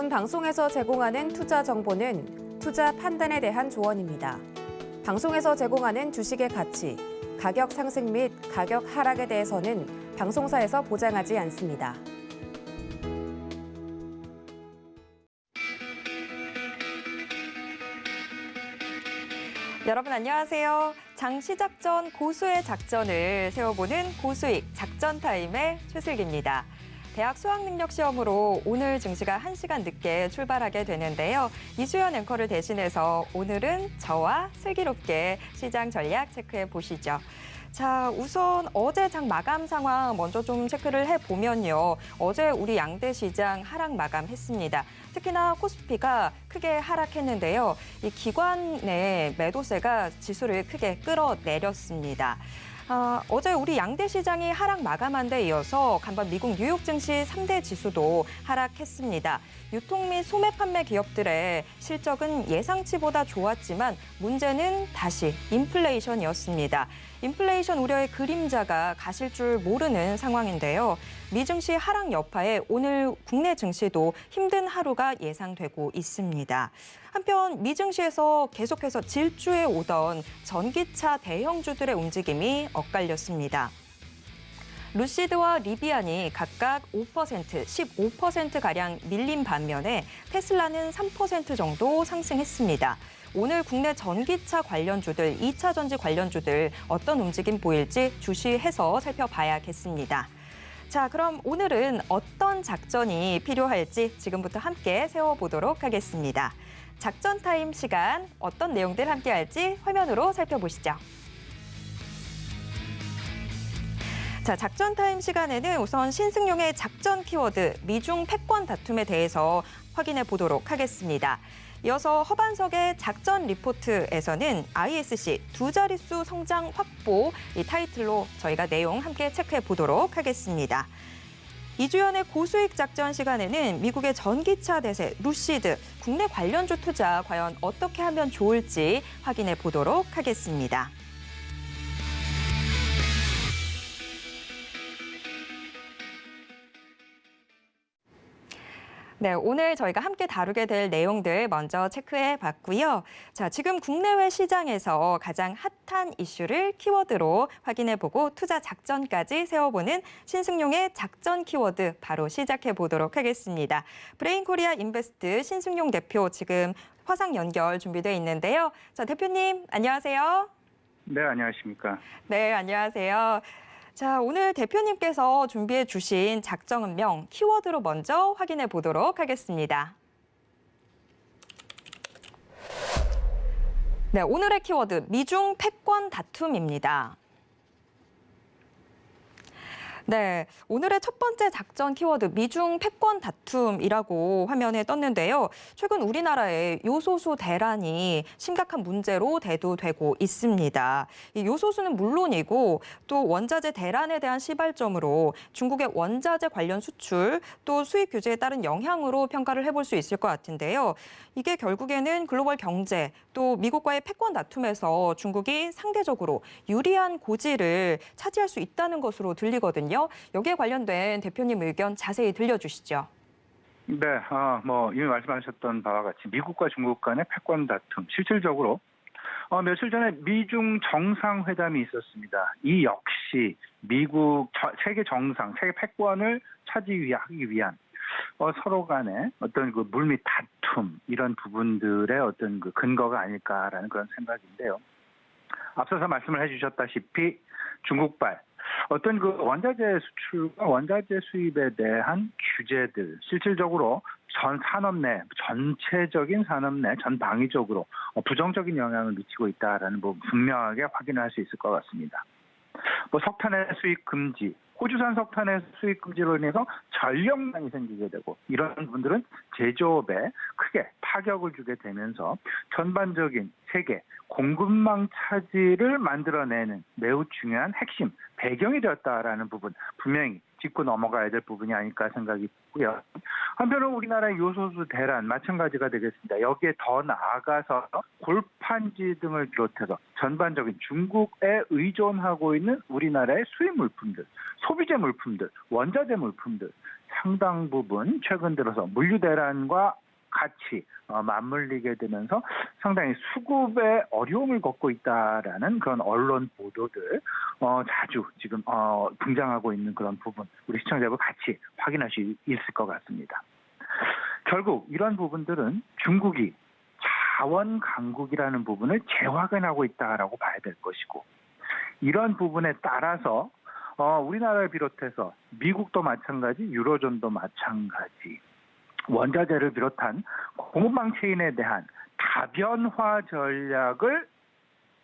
본 방송에서 제공하는 투자 정보는 투자 판단에 대한 조언입니다. 방송에서 제공하는 주식의 가치, 가격 상승 및 가격 하락에 대해서는 방송사에서 보장하지 않습니다. 여러분 안녕하세요. 장 시작 전 고수의 작전을 세워보는 고수익 작전타임의 최슬기입니다. 대학 수학능력시험으로 오늘 증시가 1시간 늦게 출발하게 되는데요. 이수연 앵커를 대신해서 오늘은 저와 슬기롭게 시장 전략 체크해 보시죠. 자, 우선 어제 장 마감 상황 먼저 좀 체크를 해보면요. 어제 우리 양대 시장 하락 마감했습니다. 특히나 코스피가 크게 하락했는데요. 이 기관의 매도세가 지수를 크게 끌어내렸습니다. 어제 우리 양대 시장이 하락 마감한 데 이어서 간밤 미국 뉴욕 증시 3대 지수도 하락했습니다. 유통 및 소매 판매 기업들의 실적은 예상치보다 좋았지만 문제는 다시 인플레이션이었습니다. 인플레이션 우려의 그림자가 가실 줄 모르는 상황인데요. 미 증시 하락 여파에 오늘 국내 증시도 힘든 하루가 예상되고 있습니다. 한편 미 증시에서 계속해서 질주해 오던 전기차 대형주들의 움직임이 엇갈렸습니다. 루시드와 리비안이 각각 5%, 15%가량 밀린 반면에 테슬라는 3% 정도 상승했습니다. 오늘 국내 전기차 관련주들, 2차 전지 관련주들 어떤 움직임 보일지 주시해서 살펴봐야겠습니다. 자, 그럼 오늘은 어떤 작전이 필요할지 지금부터 함께 세워보도록 하겠습니다. 작전 타임 시간, 어떤 내용들 함께 할지 화면으로 살펴보시죠. 자, 작전 타임 시간에는 우선 신승용의 작전 키워드, 미중 패권 다툼에 대해서 확인해 보도록 하겠습니다. 이어서 허반석의 작전 리포트에서는 ISC 두 자릿수 성장 확보 이 타이틀로 저희가 내용 함께 체크해 보도록 하겠습니다. 이주연의 고수익 작전 시간에는 미국의 전기차 대세 루시드, 국내 관련주 투자 과연 어떻게 하면 좋을지 확인해 보도록 하겠습니다. 네, 오늘 저희가 함께 다루게 될 내용들 먼저 체크해 봤고요. 자, 지금 국내외 시장에서 가장 핫한 이슈를 키워드로 확인해 보고 투자 작전까지 세워보는 신승용의 작전 키워드 바로 시작해 보도록 하겠습니다. 브레인 코리아 인베스트 신승용 대표 지금 화상 연결 준비되어 있는데요. 자, 대표님 안녕하세요. 네, 안녕하십니까. 네, 안녕하세요. 자, 오늘 대표님께서 준비해 주신 작전명 키워드로 먼저 확인해 보도록 하겠습니다. 네, 오늘의 키워드 미중 패권 다툼입니다. 네, 오늘의 첫 번째 작전 키워드 미중 패권 다툼이라고 화면에 떴는데요. 최근 우리나라의 요소수 대란이 심각한 문제로 대두되고 있습니다. 이 요소수는 물론이고 또 원자재 대란에 대한 시발점으로 중국의 원자재 관련 수출 또 수입 규제에 따른 영향으로 평가를 해볼 수 있을 것 같은데요. 이게 결국에는 글로벌 경제 또 미국과의 패권 다툼에서 중국이 상대적으로 유리한 고지를 차지할 수 있다는 것으로 들리거든요. 여기에 관련된 대표님 의견 자세히 들려주시죠. 네, 이미 말씀하셨던 바와 같이 미국과 중국 간의 패권 다툼, 실질적으로 며칠 전에 미중 정상회담이 있었습니다. 이 역시 미국 세계 정상, 세계 패권을 차지하기 위한 서로 간의 어떤 그 물밑 다툼 이런 부분들의 어떤 그 근거가 아닐까라는 그런 생각인데요. 앞서서 말씀을 해주셨다시피 중국발 어떤 그 원자재 수출과 원자재 수입에 대한 규제들 실질적으로 전 산업 내 전체적인 산업 내 전방위적으로 부정적인 영향을 미치고 있다라는 부분 분명하게 확인을 할 수 있을 것 같습니다. 석탄의 수입 금지, 호주산 석탄의 수입 금지로 인해서 전력난이 생기게 되고 이런 분들은 제조업에 크게 타격을 주게 되면서 전반적인 세계 공급망 차질을 만들어내는 매우 중요한 핵심 배경이 되었다라는 부분 분명히 짚고 넘어가야 될 부분이 아닐까 생각이 있고요. 한편으로 우리나라의 요소수 대란 마찬가지가 되겠습니다. 여기에 더 나아가서 골판지 등을 비롯해서 전반적인 중국에 의존하고 있는 우리나라의 수입 물품들, 소비재 물품들, 원자재 물품들 상당 부분 최근 들어서 물류 대란과 같이 맞물리게 되면서 상당히 수급에 어려움을 겪고 있다라는 그런 언론 보도들 자주 지금 등장하고 있는 그런 부분 우리 시청자분 같이 확인할 수 있을 것 같습니다. 결국 이런 부분들은 중국이 자원 강국이라는 부분을 재확인하고 있다라고 봐야 될 것이고 이런 부분에 따라서 우리나라를 비롯해서 미국도 마찬가지, 유로존도 마찬가지 원자재를 비롯한 공급망 체인에 대한 다변화 전략을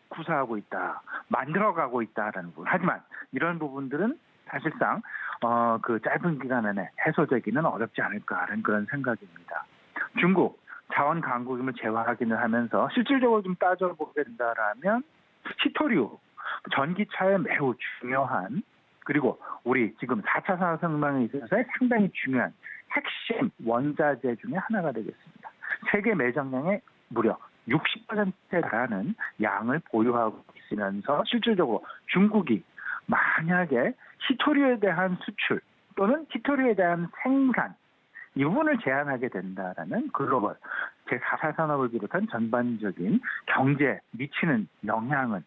구사하고 있다, 만들어가고 있다라는 부분. 하지만 이런 부분들은 사실상 그 짧은 기간 안에 해소되기는 어렵지 않을까라는 그런 생각입니다. 중국 자원 강국임을 재확인을 하면서 실질적으로 좀 따져보게 된다라면 히토류 전기차에 매우 중요한 그리고 우리 지금 4차 산업혁명에 있어서 상당히 중요한 핵심 원자재 중에 하나가 되겠습니다. 세계 매장량의 무려 60%에 달하는 양을 보유하고 있으면서 실질적으로 중국이 만약에 히토류에 대한 수출 또는 히토류에 대한 생산 이 부분을 제한하게 된다라는 글로벌 제4차 산업을 비롯한 전반적인 경제에 미치는 영향은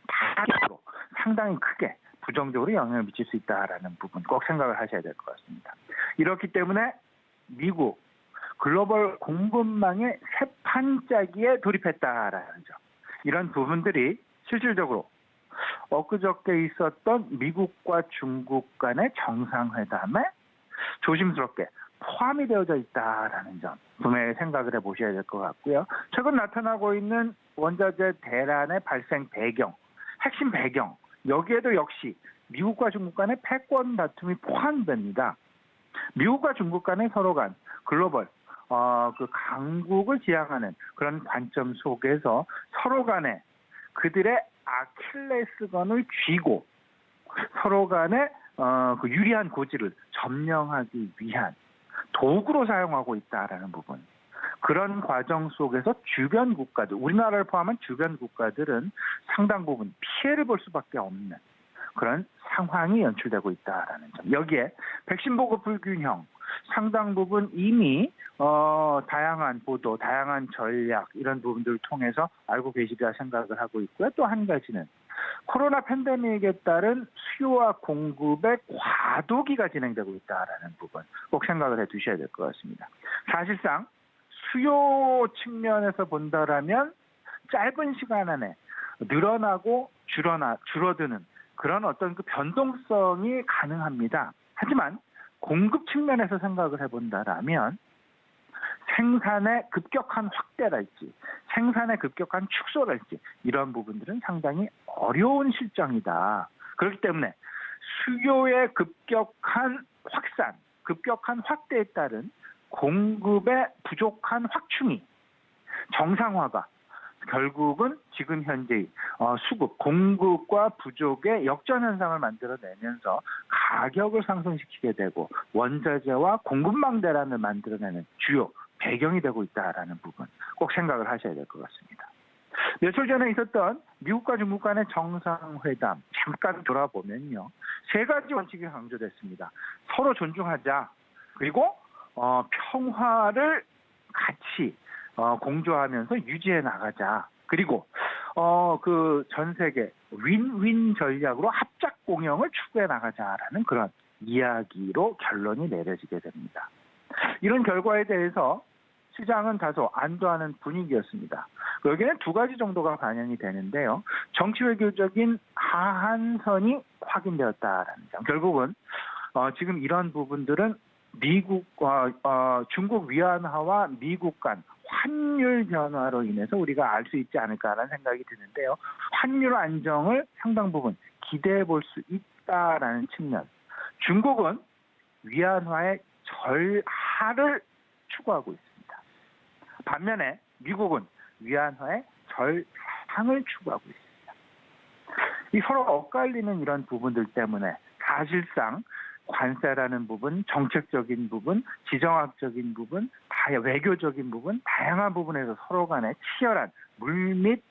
다로 상당히 크게 부정적으로 영향을 미칠 수 있다라는 부분 꼭 생각을 하셔야 될 것 같습니다. 이렇기 때문에 미국 글로벌 공급망의 새판짜기에 돌입했다라는 점. 이런 부분들이 실질적으로 엊그저께 있었던 미국과 중국 간의 정상회담에 조심스럽게 포함이 되어져 있다라는 점 분명히 생각을 해보셔야 될 것 같고요. 최근 나타나고 있는 원자재 대란의 발생 배경, 핵심 배경 여기에도 역시 미국과 중국 간의 패권 다툼이 포함됩니다. 미국과 중국 간의 서로 간 글로벌 그 강국을 지향하는 그런 관점 속에서 서로 간에 그들의 아킬레스건을 쥐고 서로 간에 그 유리한 고지를 점령하기 위한 도구로 사용하고 있다라는 부분. 그런 과정 속에서 주변 국가들, 우리나라를 포함한 주변 국가들은 상당 부분 피해를 볼 수밖에 없는 그런 상황이 연출되고 있다라는 점. 여기에 백신 보급 불균형, 상당 부분 이미 다양한 보도, 다양한 전략 이런 부분들을 통해서 알고 계시리라 생각을 하고 있고요. 또 한 가지는 코로나 팬데믹에 따른 수요와 공급의 과도기가 진행되고 있다라는 부분 꼭 생각을 해두셔야 될 것 같습니다. 사실상 수요 측면에서 본다라면 짧은 시간 안에 늘어나고 줄어드는 그런 어떤 그 변동성이 가능합니다. 하지만 공급 측면에서 생각을 해본다라면 생산의 급격한 확대랄지 생산의 급격한 축소랄지 이런 부분들은 상당히 어려운 실정이다. 그렇기 때문에 수요의 급격한 확산, 급격한 확대에 따른 공급의 부족한 확충이 정상화가 결국은 지금 현재의 수급, 공급과 부족의 역전 현상을 만들어내면서 가격을 상승시키게 되고 원자재와 공급망 대란을 만들어내는 주요 배경이 되고 있다라는 부분 꼭 생각을 하셔야 될 것 같습니다. 며칠 전에 있었던 미국과 중국 간의 정상회담 잠깐 돌아보면요. 세 가지 원칙이 강조됐습니다. 서로 존중하자. 그리고 평화를 같이 공조하면서 유지해 나가자. 그리고 그 전 세계 윈윈 전략으로 합작 공영을 추구해 나가자라는 그런 이야기로 결론이 내려지게 됩니다. 이런 결과에 대해서 시장은 다소 안도하는 분위기였습니다. 여기에는 두 가지 정도가 반영이 되는데요. 정치 외교적인 하한선이 확인되었다라는 점. 결국은 지금 이런 부분들은 중국 위안화와 미국 간 환율 변화로 인해서 우리가 알 수 있지 않을까라는 생각이 드는데요. 환율 안정을 상당 부분 기대해 볼 수 있다라는 측면. 중국은 위안화의 절하를 추구하고 있습니다. 반면에 미국은 위안화의 절상을 추구하고 있습니다. 이 서로 엇갈리는 이런 부분들 때문에 사실상 관세라는 부분, 정책적인 부분, 지정학적인 부분, 외교적인 부분, 다양한 부분에서 서로 간에 치열한 물밑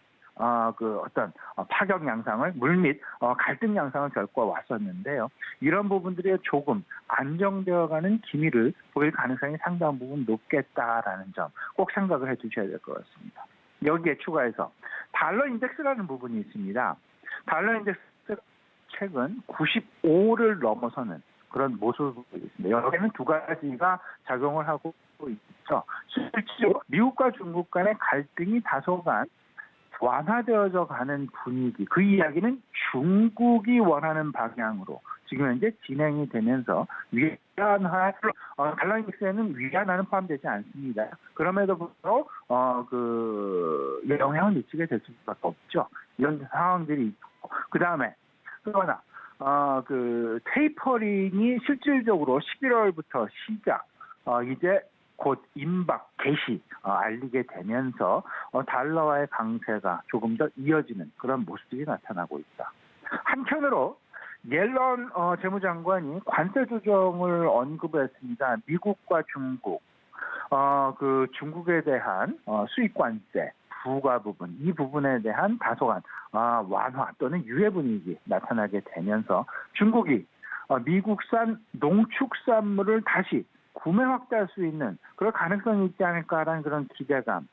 그 어떤 파격 양상을 물밑 갈등 양상을 겪어 왔었는데요. 이런 부분들이 조금 안정되어가는 기미를 보일 가능성이 상당 부분 높겠다라는 점 꼭 생각을 해두셔야 될 것 같습니다. 여기에 추가해서 달러 인덱스라는 부분이 있습니다. 달러 인덱스 최근 95를 넘어서는 그런 모습이 있습니다. 여기는 두 가지가 작용을 하고 있죠. 실제로 미국과 중국 간의 갈등이 다소간 완화되어져 가는 분위기, 그 이야기는 중국이 원하는 방향으로 지금 현재 진행이 되면서 위안화, 달러 인덱스에는 위안화는 포함되지 않습니다. 그럼에도 불구하고 그 영향을 미치게 될 수밖에 없죠. 이런 상황들이 있고, 그 다음에 또 하나 그 테이퍼링이 실질적으로 11월부터 시작, 이제 곧 임박 개시 알리게 되면서 달러와의 강세가 조금 더 이어지는 그런 모습들이 나타나고 있다. 한편으로 옐런 재무장관이 관세 조정을 언급했습니다. 미국과 중국, 그 중국에 대한 수입 관세 부과 부분, 이 부분에 대한 다소간 완화 또는 유예 분위기 나타나게 되면서 중국이 미국산 농축산물을 다시 구매 확대할 수 있는 그런 가능성이 있지 않을까라는 그런 기대감,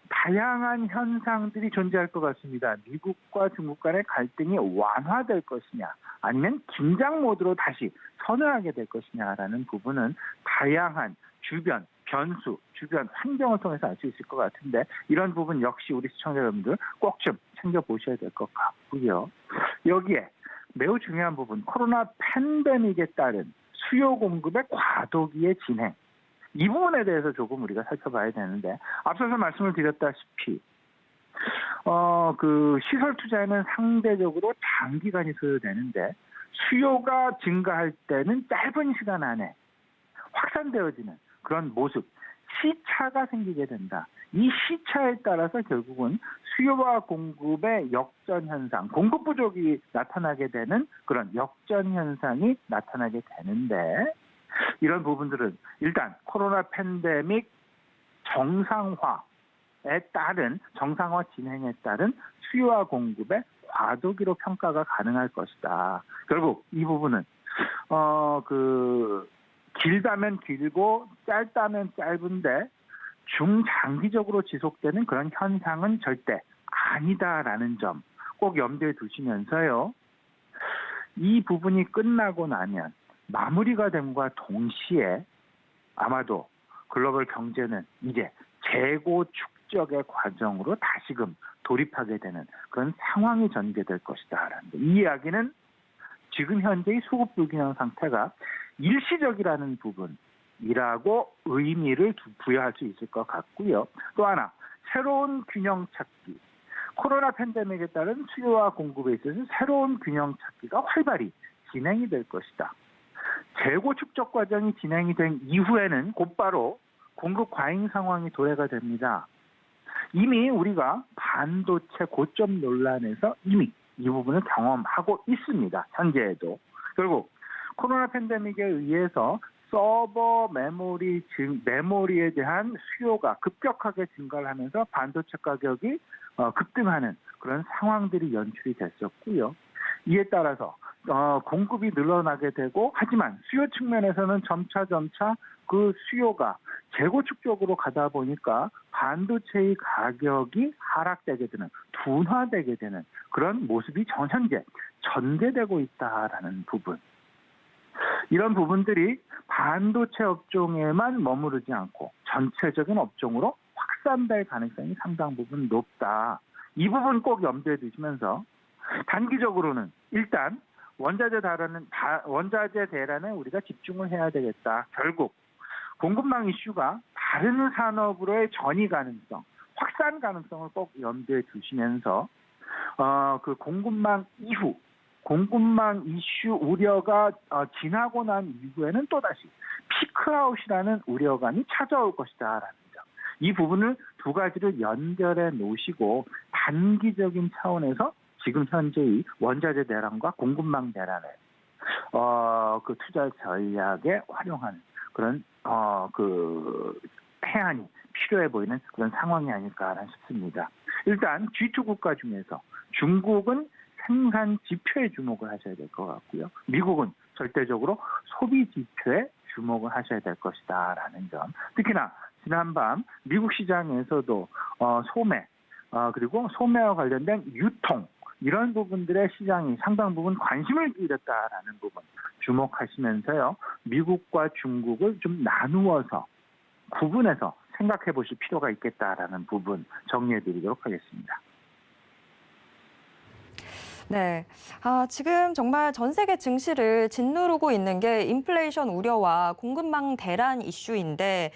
다양한 현상들이 존재할 것 같습니다. 미국과 중국 간의 갈등이 완화될 것이냐 아니면 긴장 모드로 다시 선회하게 될 것이냐라는 부분은 다양한 주변 변수, 주변 환경을 통해서 알 수 있을 것 같은데, 이런 부분 역시 우리 시청자 여러분들 꼭 좀 챙겨보셔야 될 것 같고요. 여기에 매우 중요한 부분, 코로나 팬데믹에 따른 수요 공급의 과도기의 진행, 이 부분에 대해서 조금 우리가 살펴봐야 되는데, 앞서서 말씀을 드렸다시피 그 시설 투자에는 상대적으로 장기간이 소요되는데 수요가 증가할 때는 짧은 시간 안에 확산되어지는 그런 모습, 시차가 생기게 된다. 이 시차에 따라서 결국은 수요와 공급의 역전 현상, 공급 부족이 나타나게 되는 그런 역전 현상이 나타나게 되는데, 이런 부분들은 일단 코로나 팬데믹 정상화에 따른, 정상화 진행에 따른 수요와 공급의 과도기로 평가가 가능할 것이다. 결국 이 부분은 길다면 길고 짧다면 짧은데 중장기적으로 지속되는 그런 현상은 절대 아니다라는 점 꼭 염두에 두시면서요. 이 부분이 끝나고 나면, 마무리가 됨과 동시에 아마도 글로벌 경제는 이제 재고 축적의 과정으로 다시금 돌입하게 되는 그런 상황이 전개될 것이다라는 거. 이 이야기는 지금 현재의 수급 불균형 상태가 일시적이라는 부분이라고 의미를 부여할 수 있을 것 같고요. 또 하나, 새로운 균형 찾기. 코로나 팬데믹에 따른 수요와 공급에 있어서 새로운 균형 찾기가 활발히 진행이 될 것이다. 재고 축적 과정이 진행이 된 이후에는 곧바로 공급 과잉 상황이 도래가 됩니다. 이미 우리가 반도체 고점 논란에서 이미 이 부분을 경험하고 있습니다. 현재에도. 결국 코로나 팬데믹에 의해서 서버 메모리에 대한 수요가 급격하게 증가를 하면서 반도체 가격이 급등하는 그런 상황들이 연출이 됐었고요. 이에 따라서 공급이 늘어나게 되고, 하지만 수요 측면에서는 점차 그 수요가 재고 축적으로 가다 보니까 반도체의 가격이 하락되게 되는, 둔화되게 되는 그런 모습이 현재 전개되고 있다라는 부분. 이런 부분들이 반도체 업종에만 머무르지 않고 전체적인 업종으로 확산될 가능성이 상당 부분 높다. 이 부분 꼭 염두에 두시면서 단기적으로는 일단 원자재 대란에 우리가 집중을 해야 되겠다. 결국 공급망 이슈가 다른 산업으로의 전이 가능성, 확산 가능성을 꼭 염두에 두시면서 그 공급망 이슈 우려가 지나고 난 이후에는 또다시 피크아웃이라는 우려감이 찾아올 것이다라는 점. 이 부분을 두 가지를 연결해 놓으시고 단기적인 차원에서 지금 현재의 원자재 대란과 공급망 대란을 그 투자 전략에 활용하는 그런 그 해안이 필요해 보이는 그런 상황이 아닐까 싶습니다. 일단 G2 국가 중에서 중국은 생산 지표에 주목을 하셔야 될 것 같고요. 미국은 절대적으로 소비 지표에 주목을 하셔야 될 것이다라는 점. 특히나 지난밤 미국 시장에서도 소매 그리고 소매와 관련된 유통 이런 부분들의 시장이 상당 부분 관심을 기울였다라는 부분 주목하시면서요. 미국과 중국을 좀 나누어서 구분해서 생각해 보실 필요가 있겠다라는 부분 정리해 드리도록 하겠습니다. 네. 지금 정말 전 세계 증시를 짓누르고 있는 게 인플레이션 우려와 공급망 대란 이슈인데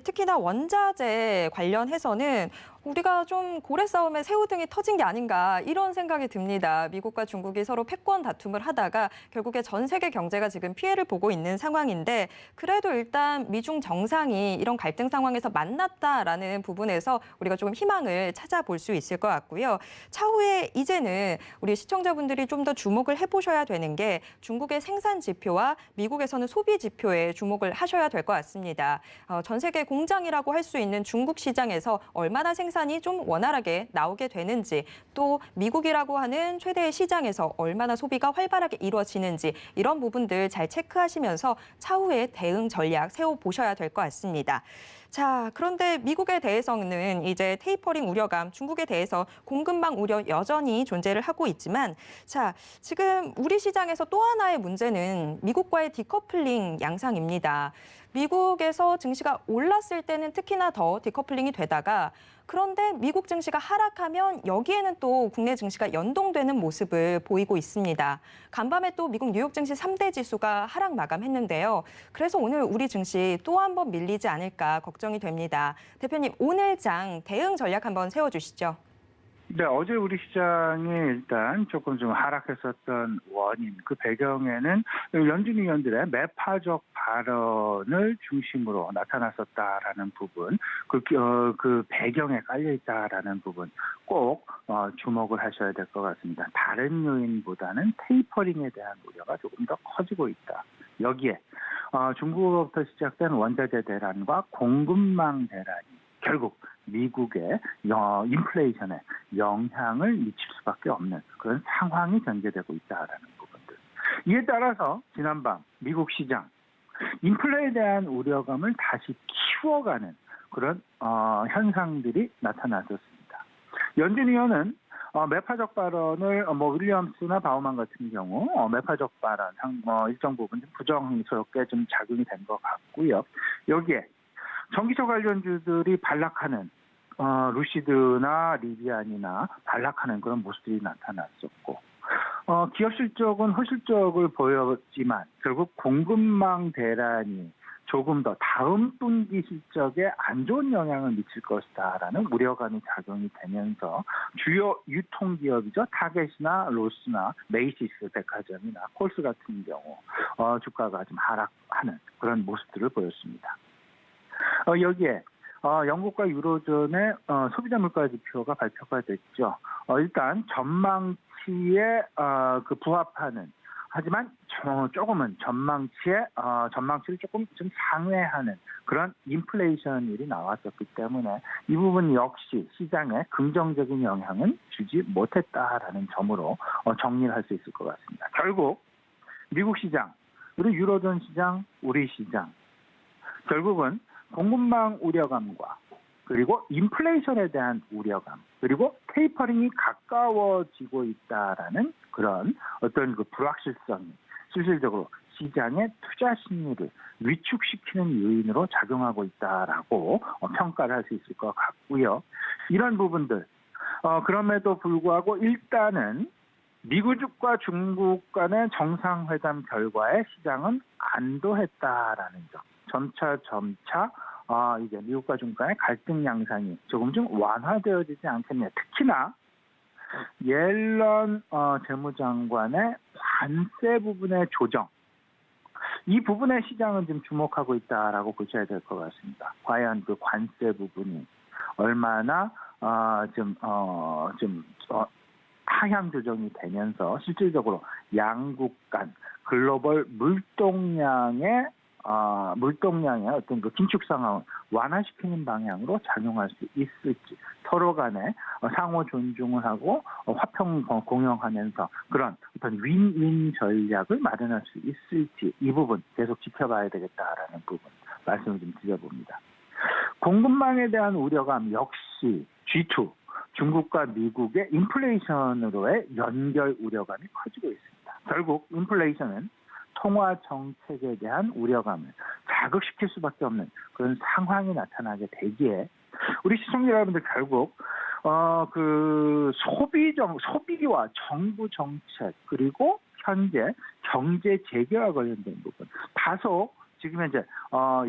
특히나 원자재 관련해서는 우리가 좀 고래 싸움에 새우등이 터진 게 아닌가 이런 생각이 듭니다. 미국과 중국이 서로 패권 다툼을 하다가 결국에 전 세계 경제가 지금 피해를 보고 있는 상황인데 그래도 일단 미중 정상이 이런 갈등 상황에서 만났다라는 부분에서 우리가 조금 희망을 찾아볼 수 있을 것 같고요. 차후에 이제는 우리 시청자분들이 좀 더 주목을 해보셔야 되는 게 중국의 생산 지표와 미국에서는 소비 지표에 주목을 하셔야 될 것 같습니다. 전 세계 공장이라고 할 수 있는 중국 시장에서 얼마나 생산이 좀 원활하게 나오게 되는지 또 미국이라고 하는 최대의 시장에서 얼마나 소비가 활발하게 이루어지는지 이런 부분들 잘 체크하시면서 차후에 대응 전략 세워보셔야 될 것 같습니다. 자, 그런데 미국에 대해서는 이제 테이퍼링 우려감, 중국에 대해서 공급망 우려 여전히 존재를 하고 있지만 자, 지금 우리 시장에서 또 하나의 문제는 미국과의 디커플링 양상입니다. 미국에서 증시가 올랐을 때는 특히나 더 디커플링이 되다가 그런데 미국 증시가 하락하면 여기에는 또 국내 증시가 연동되는 모습을 보이고 있습니다. 간밤에 또 미국 뉴욕 증시 3대 지수가 하락 마감했는데요. 그래서 오늘 우리 증시 또 한 번 밀리지 않을까 걱정이 됩니다. 대표님, 오늘 장 대응 전략 한번 세워주시죠. 네, 어제 우리 시장이 일단 조금 좀 하락했었던 원인, 그 배경에는 연준 위원들의 매파적 발언을 중심으로 나타났었다라는 부분, 그 배경에 깔려있다라는 부분 꼭 주목을 하셔야 될 것 같습니다. 다른 요인보다는 테이퍼링에 대한 우려가 조금 더 커지고 있다. 여기에 중국으로부터 시작된 원자재 대란과 공급망 대란이 결국 미국의 인플레이션에 영향을 미칠 수밖에 없는 그런 상황이 전개되고 있다라는 부분들. 이에 따라서 지난밤 미국 시장 인플레에 대한 우려감을 다시 키워가는 그런 현상들이 나타났었습니다. 연준 위원은 매파적 발언을 윌리엄스나 바우만 같은 경우 매파적 발언 일정 부분 부정스럽게 좀 작용이 된 것 같고요. 여기에 전기차 관련주들이 반락하는 루시드나 리비안이나 반락하는 그런 모습들이 나타났었고 기업 실적은 허실적을 보였지만 결국 공급망 대란이 조금 더 다음 분기 실적에 안 좋은 영향을 미칠 것이다라는 우려감이 작용이 되면서 주요 유통기업이죠. 타겟이나 로스나 메이시스 백화점이나 콜스 같은 경우 주가가 좀 하락하는 그런 모습들을 보였습니다. 여기에 영국과 유로존의 소비자 물가 지표가 발표가 됐죠. 일단 전망치에 부합하는 하지만 조금은 전망치를 조금 좀 상회하는 그런 인플레이션율이 나왔었기 때문에 이 부분 역시 시장에 긍정적인 영향은 주지 못했다라는 점으로 정리를 할 수 있을 것 같습니다. 결국 미국 시장, 그리고 유로존 시장, 우리 시장 결국은 공급망 우려감과 그리고 인플레이션에 대한 우려감 그리고 테이퍼링이 가까워지고 있다라는 그런 어떤 그 불확실성이 실질적으로 시장의 투자 심리를 위축시키는 요인으로 작용하고 있다라고 평가를 할 수 있을 것 같고요. 이런 부분들 그럼에도 불구하고 일단은 미국과 중국 간의 정상회담 결과에 시장은 안도했다라는 점. 점차 이제 미국과 중국 간의 갈등 양상이 조금 좀 완화되어지지 않겠냐. 특히나 옐런 재무장관의 관세 부분의 조정. 이 부분에 시장은 좀 주목하고 있다라고 보셔야 될 것 같습니다. 과연 그 관세 부분이 얼마나 하향 조정이 되면서 실질적으로 양국 간 글로벌 물동량의 어떤 그 긴축 상황을 완화시키는 방향으로 작용할 수 있을지 서로 간에 상호 존중을 하고 화평 공영하면서 그런 어떤 윈윈 전략을 마련할 수 있을지 이 부분 계속 지켜봐야 되겠다라는 부분 말씀을 좀 드려봅니다. 공급망에 대한 우려감 역시 G2, 중국과 미국의 인플레이션으로의 연결 우려감이 커지고 있습니다. 결국 인플레이션은 통화 정책에 대한 우려감을 자극시킬 수밖에 없는 그런 상황이 나타나게 되기에 우리 시청자 여러분들 결국 소비와 정부 정책 그리고 현재 경제 재개와 관련된 부분 다소 지금 현재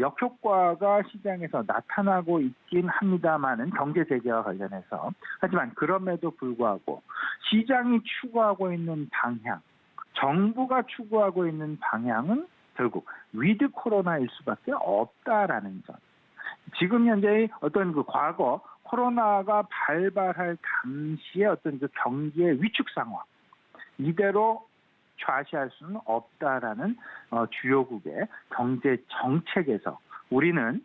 역효과가 시장에서 나타나고 있긴 합니다만은 경제 재개와 관련해서 하지만 그럼에도 불구하고 시장이 추구하고 있는 방향 정부가 추구하고 있는 방향은 결국 위드 코로나일 수밖에 없다라는 점. 지금 현재의 어떤 그 과거 코로나가 발발할 당시의 어떤 그 경기의 위축 상황 이대로 좌시할 수는 없다라는 주요국의 경제 정책에서 우리는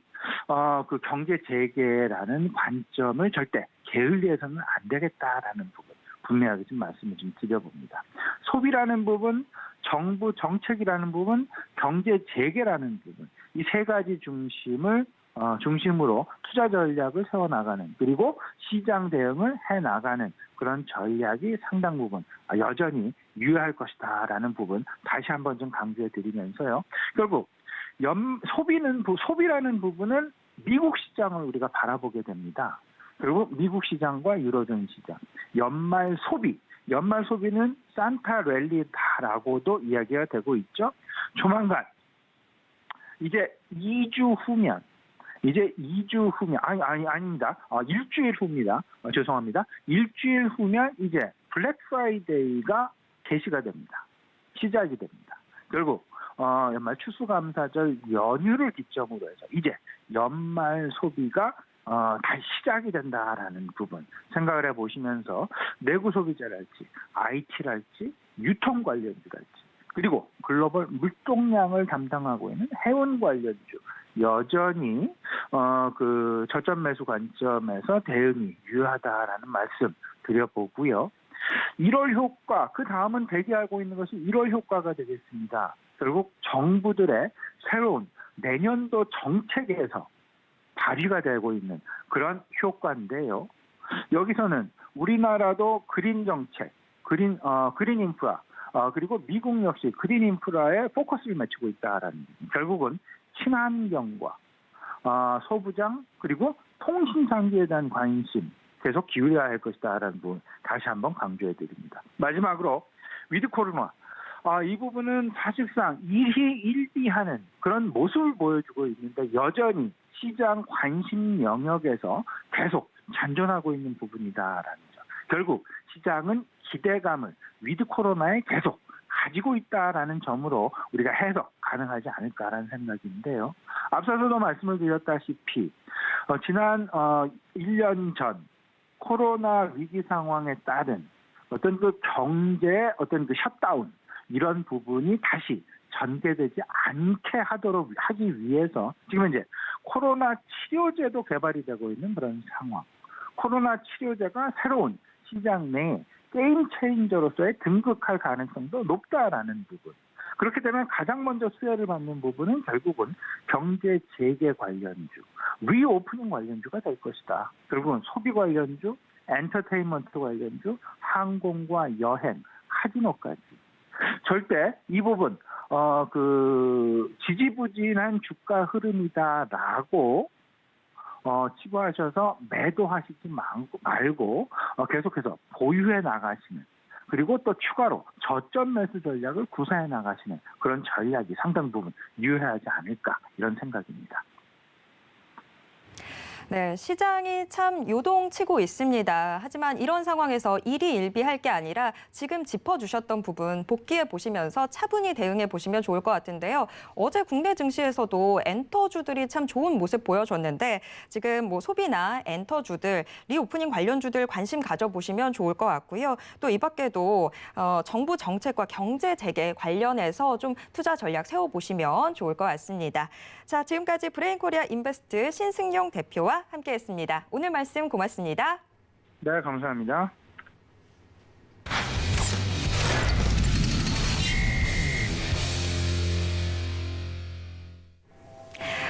그 경제 재개라는 관점을 절대 게을리해서는 안 되겠다라는 부분 분명하게 좀 말씀을 좀 드려봅니다. 소비라는 부분, 정부 정책이라는 부분, 경제 재개라는 부분 이 세 가지 중심으로 투자 전략을 세워나가는 그리고 시장 대응을 해나가는 그런 전략이 상당 부분 여전히 유효할 것이다라는 부분 다시 한번 좀 강조해 드리면서요. 결국 소비라는 부분은 미국 시장을 우리가 바라보게 됩니다. 그리고 미국 시장과 유로존 시장, 연말 소비는 산타 랠리다라고도 이야기가 되고 있죠. 조만간 이제 2주 후면 아닙니다. 일주일 후입니다. 죄송합니다. 일주일 후면 이제 블랙 프라이데이가 개시가 됩니다. 시작이 됩니다. 결국 연말 추수감사절 연휴를 기점으로 해서 이제 연말 소비가 다시 시작이 된다라는 부분 생각을 해보시면서 내구 소비자랄지 IT랄지 유통 관련주랄지 그리고 글로벌 물동량을 담당하고 있는 해운 관련주 여전히 그 저점 매수 관점에서 대응이 유효하다라는 말씀 드려보고요. 1월 효과 그 다음은 대기하고 있는 것이 1월 효과가 되겠습니다. 결국 정부들의 새로운 내년도 정책에서 발휘가 되고 있는 그런 효과인데요. 여기서는 우리나라도 그린 정책, 그린 인프라, 그리고 미국 역시 그린 인프라에 포커스를 맞추고 있다라는 결국은 친환경과 소부장 그리고 통신 장비에 대한 관심 계속 기울여야 할 것이다라는 부분 다시 한번 강조해 드립니다. 마지막으로 위드 코로나 이 부분은 사실상 일희일비하는 그런 모습을 보여주고 있는데 여전히 시장 관심 영역에서 계속 잔존하고 있는 부분이다라는 점. 결국 시장은 기대감을 위드 코로나에 계속 가지고 있다라는 점으로 우리가 해석 가능하지 않을까라는 생각인데요. 앞서서도 말씀을 드렸다시피 지난 1년 전 코로나 위기 상황에 따른 어떤 그 경제의 어떤 그 셧다운 이런 부분이 다시 전개되지 않게 하기 위해서 지금 이제 코로나 치료제도 개발이 되고 있는 그런 상황. 코로나 치료제가 새로운 시장 내에 게임 체인저로서의 등극할 가능성도 높다라는 부분. 그렇게 되면 가장 먼저 수혜를 받는 부분은 결국은 경제 재개 관련주, 리오프닝 관련주가 될 것이다. 결국은 소비 관련주, 엔터테인먼트 관련주, 항공과 여행, 카지노까지. 절대 이 부분 지지부진한 주가 흐름이다라고 치부하셔서 매도하시지 말고 계속해서 보유해 나가시는 그리고 또 추가로 저점 매수 전략을 구사해 나가시는 그런 전략이 상당 부분 유효하지 않을까 이런 생각입니다. 네, 시장이 참 요동치고 있습니다. 하지만 이런 상황에서 일희일비할 게 아니라 지금 짚어주셨던 부분 복귀해 보시면서 차분히 대응해 보시면 좋을 것 같은데요. 어제 국내 증시에서도 엔터주들이 참 좋은 모습 보여줬는데 지금 뭐 소비나 엔터주들, 리오프닝 관련주들 관심 가져보시면 좋을 것 같고요. 또 이 밖에도 정부 정책과 경제 재개 관련해서 좀 투자 전략 세워보시면 좋을 것 같습니다. 자, 지금까지 브레인코리아 인베스트 신승용 대표와 함께했습니다. 오늘 말씀 고맙습니다. 네, 감사합니다.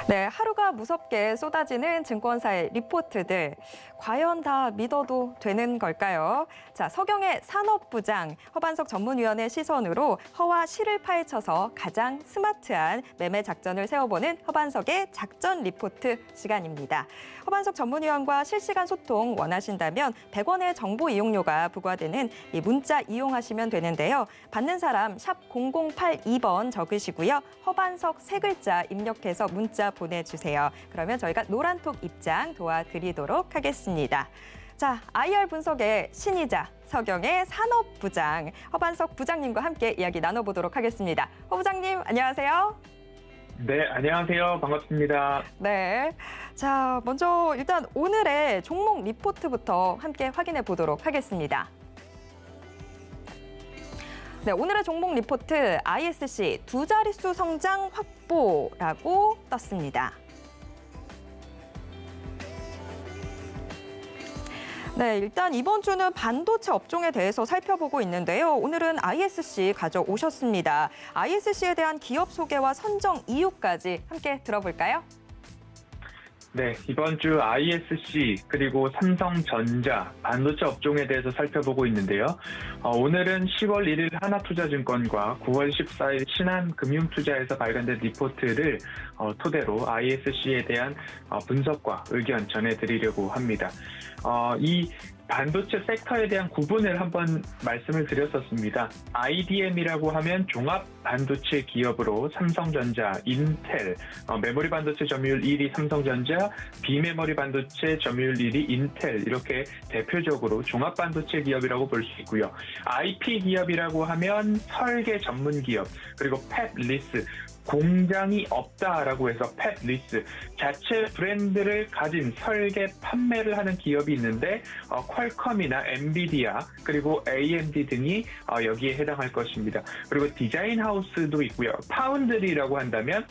네, 하루가 무섭게 쏟아지는 증권사의 리포트들. 과연 다 믿어도 되는 걸까요? 자, 서경의 산업부장, 허반석 전문위원의 시선으로 허와 실을 파헤쳐서 가장 스마트한 매매 작전을 세워보는 허반석의 작전 리포트 시간입니다. 허반석 전문위원과 실시간 소통 원하신다면 100원의 정보 이용료가 부과되는 이 문자 이용하시면 되는데요. 받는 사람 샵 0082번 적으시고요. 허반석 3글자 입력해서 문자 보내주세요. 그러면 저희가 노란톡 입장 도와드리도록 하겠습니다. 자, IR 분석의 신이자 서경의 산업부장 허반석 부장님과 함께 이야기 나눠보도록 하겠습니다. 허 부장님, 안녕하세요. 네, 안녕하세요. 반갑습니다. 네. 자, 먼저 일단 오늘의 종목 리포트부터 함께 확인해 보도록 하겠습니다. 네, 오늘의 종목 리포트 ISC 두 자릿수 성장 확보라고 떴습니다. 네, 일단 이번 주는 반도체 업종에 대해서 살펴보고 있는데요. 오늘은 ISC 가져오셨습니다. ISC에 대한 기업 소개와 선정 이유까지 함께 들어볼까요? 네, 이번 주 ISC 그리고 삼성전자 반도체 업종에 대해서 살펴보고 있는데요. 오늘은 10월 1일 하나투자증권과 9월 14일 신한금융투자에서 발간된 리포트를 토대로 ISC에 대한 분석과 의견 전해드리려고 합니다. 이 반도체 섹터에 대한 구분을 한번 말씀을 드렸었습니다. IDM이라고 하면 종합 반도체 기업으로 삼성전자, 인텔, 메모리 반도체 점유율 1위 삼성전자, 비메모리 반도체 점유율 1위 인텔 이렇게 대표적으로 종합 반도체 기업이라고 볼 수 있고요. IP 기업이라고 하면 설계 전문 기업, 그리고 팹리스, 공장이 없다라고 해서 팹리스, 자체 브랜드를 가진 설계 판매를 하는 기업이 있는데 퀄컴이나 엔비디아 그리고 AMD 등이 여기에 해당할 것입니다. 그리고 디자인 하우스도 있고요. 파운드리라고 한다면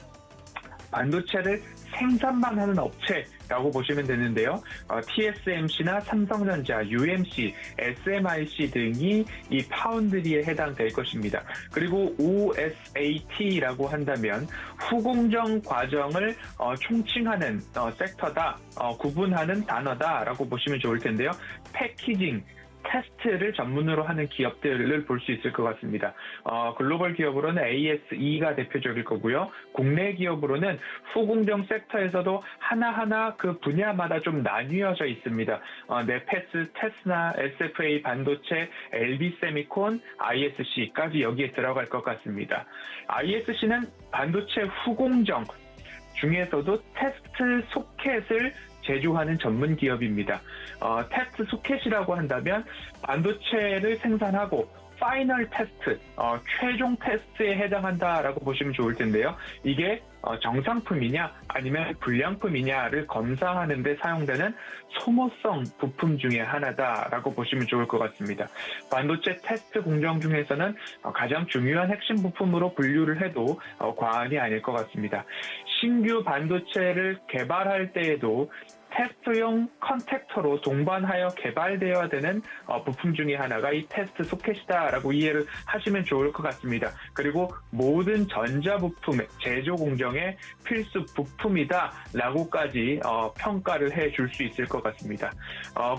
반도체를 생산만 하는 업체라고 보시면 되는데요. TSMC나 삼성전자, UMC, SMIC 등이 이 파운드리에 해당될 것입니다. 그리고 OSAT라고 한다면 후공정 과정을 총칭하는 섹터다, 구분하는 단어다라고 보시면 좋을 텐데요. 패키징, 테스트를 전문으로 하는 기업들을 볼 수 있을 것 같습니다. 글로벌 기업으로는 ASE가 대표적일 거고요. 국내 기업으로는 후공정 섹터에서도 하나하나 그 분야마다 좀 나뉘어져 있습니다. 네페스, 테스나, SFA 반도체, LB세미콘, ISC까지 여기에 들어갈 것 같습니다. ISC는 반도체 후공정 중에서도 테스트 소켓을 제조하는 전문 기업입니다. 테스트 소켓이라고 한다면 반도체를 생산하고 파이널 테스트, 최종 테스트에 해당한다라고 보시면 좋을 텐데요. 이게 정상품이냐 아니면 불량품이냐를 검사하는 데 사용되는 소모성 부품 중에 하나다라고 보시면 좋을 것 같습니다. 반도체 테스트 공정 중에서는 가장 중요한 핵심 부품으로 분류를 해도 과언이 아닐 것 같습니다. 신규 반도체를 개발할 때에도 테스트용 컨택터로 동반하여 개발되어야 되는 부품 중에 하나가 이 테스트 소켓이다라고 이해를 하시면 좋을 것 같습니다. 그리고 모든 전자부품 제조 공정의 필수 부품이다라고까지 평가를 해줄 수 있을 것 같습니다.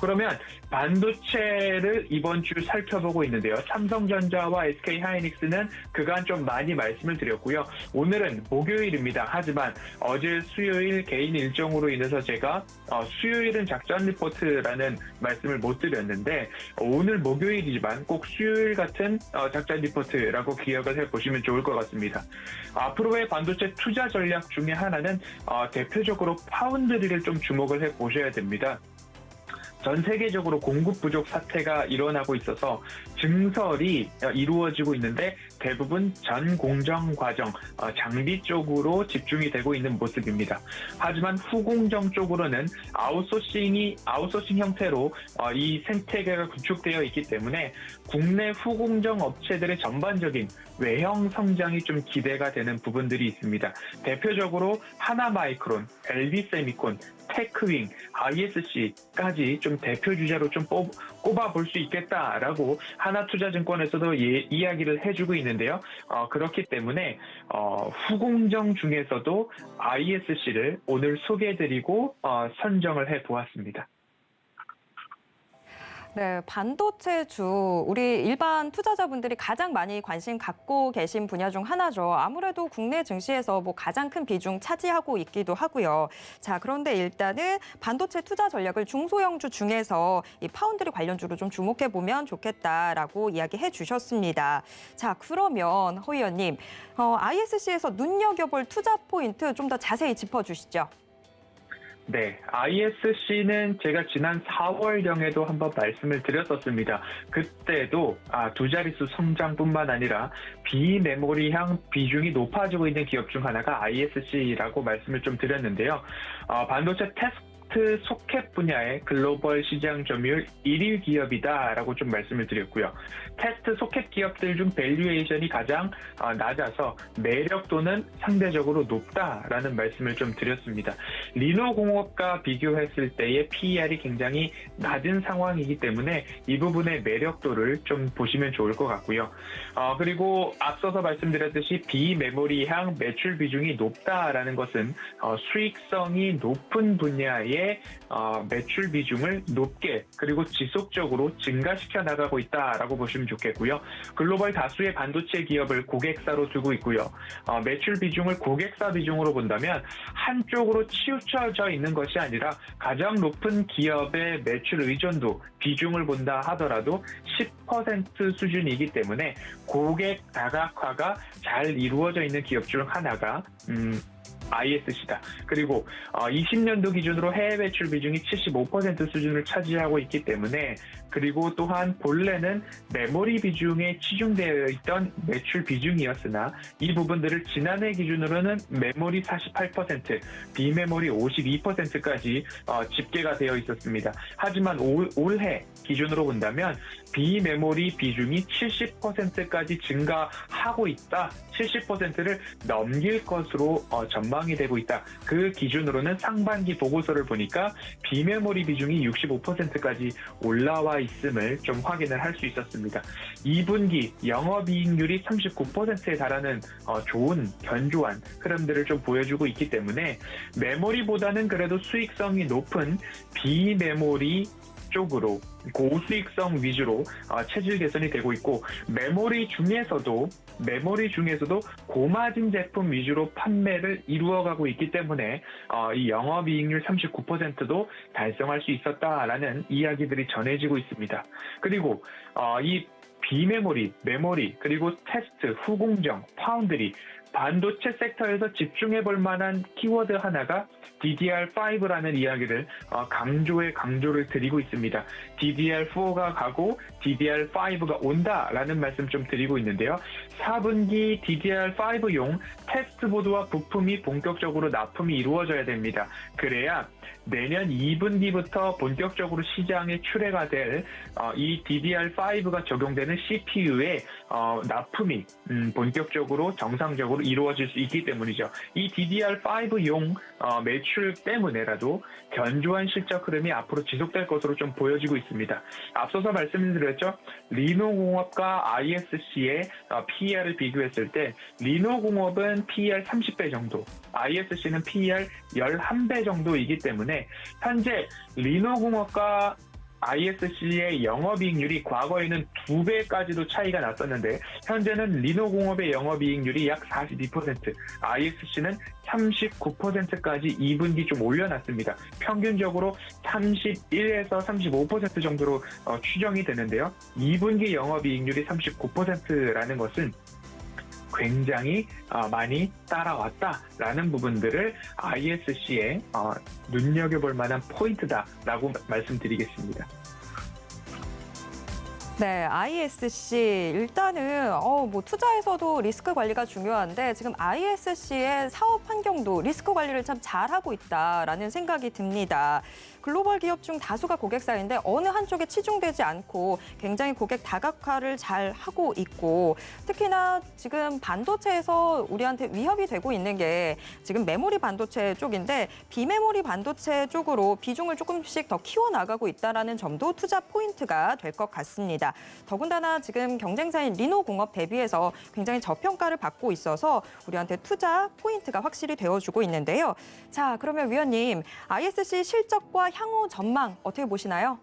그러면 반도체를 이번 주 살펴보고 있는데요. 삼성전자와 SK하이닉스는 그간 좀 많이 말씀을 드렸고요. 오늘은 목요일입니다. 하지만 어제 수요일 개인 일정으로 인해서 제가 수요일은 작전 리포트라는 말씀을 못 드렸는데 오늘 목요일이지만 꼭 수요일 같은 작전 리포트라고 기억을 해보시면 좋을 것 같습니다. 앞으로의 반도체 투자 전략 중에 하나는 대표적으로 파운드리를 좀 주목을 해보셔야 됩니다. 전 세계적으로 공급 부족 사태가 일어나고 있어서 증설이 이루어지고 있는데 대부분 전 공정 과정, 장비 쪽으로 집중이 되고 있는 모습입니다. 하지만 후공정 쪽으로는 아웃소싱 형태로 이 생태계가 구축되어 있기 때문에 국내 후공정 업체들의 전반적인 외형 성장이 좀 기대가 되는 부분들이 있습니다. 대표적으로 하나마이크론, LB세미콘, 테크윙, ISC까지 좀 대표 주자로 좀 꼽아볼 수 있겠다라고 하나투자증권에서도 이야기를 해주고 있는데요. 그렇기 때문에 후공정 중에서도 ISC를 오늘 소개해드리고 선정을 해보았습니다. 네, 반도체주 우리 일반 투자자분들이 가장 많이 관심 갖고 계신 분야 중 하나죠. 아무래도 국내 증시에서 가장 큰 비중 차지하고 있기도 하고요. 자, 그런데 일단은 반도체 투자 전략을 중소형주 중에서 이 파운드리 관련주로 좀 주목해 보면 좋겠다라고 이야기해 주셨습니다. 자, 그러면 허 의원님, ISC에서 눈여겨볼 투자 포인트 좀 더 자세히 짚어주시죠. 네, ISC는 제가 지난 4월경에도 한번 말씀을 드렸었습니다. 그때도 두 자릿수 성장뿐만 아니라 비메모리향 비중이 높아지고 있는 기업 중 하나가 ISC라고 말씀을 좀 드렸는데요. 반도체 테스트 소켓 분야의 글로벌 시장 점유율 1위 기업이다라고 좀 말씀을 드렸고요. 테스트 소켓 기업들 중 밸류에이션이 가장 낮아서 매력도는 상대적으로 높다라는 말씀을 좀 드렸습니다. 리노공업과 비교했을 때의 PER이 굉장히 낮은 상황이기 때문에 이 부분의 매력도를 좀 보시면 좋을 것 같고요. 그리고 앞서서 말씀드렸듯이 비메모리향 매출 비중이 높다라는 것은 수익성이 높은 분야의 매출 비중을 높게 그리고 지속적으로 증가시켜 나가고 있다라고 보시면 좋겠고요. 글로벌 다수의 반도체 기업을 고객사로 두고 있고요. 매출 비중을 고객사 비중으로 본다면 한쪽으로 치우쳐져 있는 것이 아니라 가장 높은 기업의 매출 의존도 비중을 본다 하더라도 10% 수준이기 때문에 고객 다각화가 잘 이루어져 있는 기업 중 하나가 ISC다. 그리고 20년도 기준으로 해외 매출 비중이 75% 수준을 차지하고 있기 때문에 그리고 또한 본래는 메모리 비중에 치중되어 있던 매출 비중이었으나 이 부분들을 지난해 기준으로는 메모리 48%, 비메모리 52%까지 집계가 되어 있었습니다. 하지만 올해 기준으로 본다면 비메모리 비중이 70%까지 증가하고 있다. 70%를 넘길 것으로 전망이 되고 있다. 그 기준으로는 상반기 보고서를 보니까 비메모리 비중이 65%까지 올라와 있음을 좀 확인을 할 수 있었습니다. 2분기 영업이익률이 39%에 달하는 좋은 견조한 흐름들을 좀 보여주고 있기 때문에 메모리보다는 그래도 수익성이 높은 비메모리 쪽으로 고수익성 위주로 체질 개선이 되고 있고 메모리 중에서도 고마진 제품 위주로 판매를 이루어가고 있기 때문에 이 영업이익률 39%도 달성할 수 있었다라는 이야기들이 전해지고 있습니다. 그리고 이 비메모리, 메모리, 그리고 테스트, 후공정, 파운드리, 반도체 섹터에서 집중해 볼 만한 키워드 하나가 DDR5라는 이야기를 강조를 드리고 있습니다. DDR4가 가고 DDR5가 온다라는 말씀 좀 드리고 있는데요. 4분기 DDR5용 테스트보드와 부품이 본격적으로 납품이 이루어져야 됩니다. 그래야 내년 2분기부터 본격적으로 시장에 출회가 될 이 DDR5가 적용되는 CPU의 납품이 본격적으로 정상적으로 이루어질 수 있기 때문이죠. 이 DDR5용 매출 때문에라도 견조한 실적 흐름이 앞으로 지속될 것으로 좀 보여지고 있습니다. 앞서서 말씀드렸죠. 리노공업과 ISC의 PER을 비교했을 때 리노공업은 PER 30배 정도, ISC는 PER 11배 정도이기 때문에 현재 리노공업과 ISC의 영업이익률이 과거에는 2배까지도 차이가 났었는데 현재는 리노공업의 영업이익률이 약 42%, ISC는 39%까지 2분기 좀 올려놨습니다. 평균적으로 31에서 35% 정도로 추정이 되는데요. 2분기 영업이익률이 39%라는 것은 굉장히 많이 따라왔다라는 부분들을 ISC에 눈여겨볼 만한 포인트다라고 말씀드리겠습니다. 네, ISC 일단은 뭐 투자에서도 리스크 관리가 중요한데 지금 ISC의 사업 환경도 리스크 관리를 참 잘하고 있다라는 생각이 듭니다. 글로벌 기업 중 다수가 고객사인데 어느 한쪽에 치중되지 않고 굉장히 고객 다각화를 잘 하고 있고 특히나 지금 반도체에서 우리한테 위협이 되고 있는 게 지금 메모리 반도체 쪽인데 비메모리 반도체 쪽으로 비중을 조금씩 더 키워나가고 있다는 점도 투자 포인트가 될 것 같습니다. 더군다나 지금 경쟁사인 리노공업 대비해서 굉장히 저평가를 받고 있어서 우리한테 투자 포인트가 확실히 되어주고 있는데요. 자, 그러면 위원님, ISC 실적과 향후 전망 어떻게 보시나요?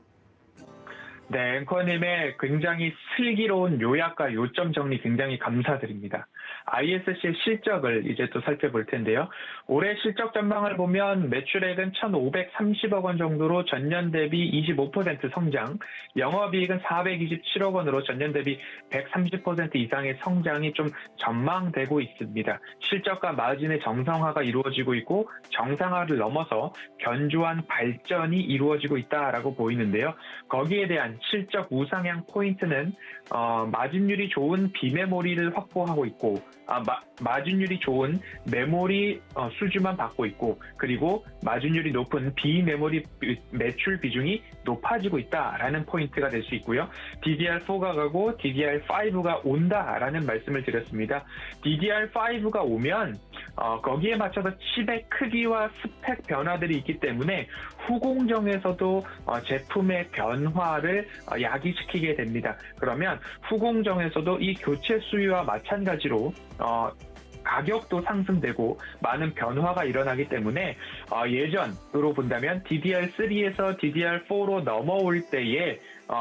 네, 앵커님의 굉장히 슬기로운 요약과 요점 정리 굉장히 감사드립니다. ISC의 실적을 이제 또 살펴볼 텐데요. 올해 실적 전망을 보면 매출액은 1,530억 원 정도로 전년 대비 25% 성장, 영업이익은 427억 원으로 전년 대비 130% 이상의 성장이 좀 전망되고 있습니다. 실적과 마진의 정상화가 이루어지고 있고 정상화를 넘어서 견조한 발전이 이루어지고 있다라고 보이는데요. 거기에 대한 실적 우상향 포인트는 마진율이 좋은 비메모리를 확보하고 있고 마진율이 좋은 메모리 수주만 받고 있고 그리고 마진율이 높은 비메모리 매출 비중이 높아지고 있다라는 포인트가 될 수 있고요. DDR4가 가고 DDR5가 온다라는 말씀을 드렸습니다. DDR5가 오면 거기에 맞춰서 칩의 크기와 스펙 변화들이 있기 때문에 후공정에서도 제품의 변화를 야기시키게 됩니다. 그러면 후공정에서도 이 교체 수요와 마찬가지로 가격도 상승되고 많은 변화가 일어나기 때문에 예전으로 본다면 DDR3에서 DDR4로 넘어올 때에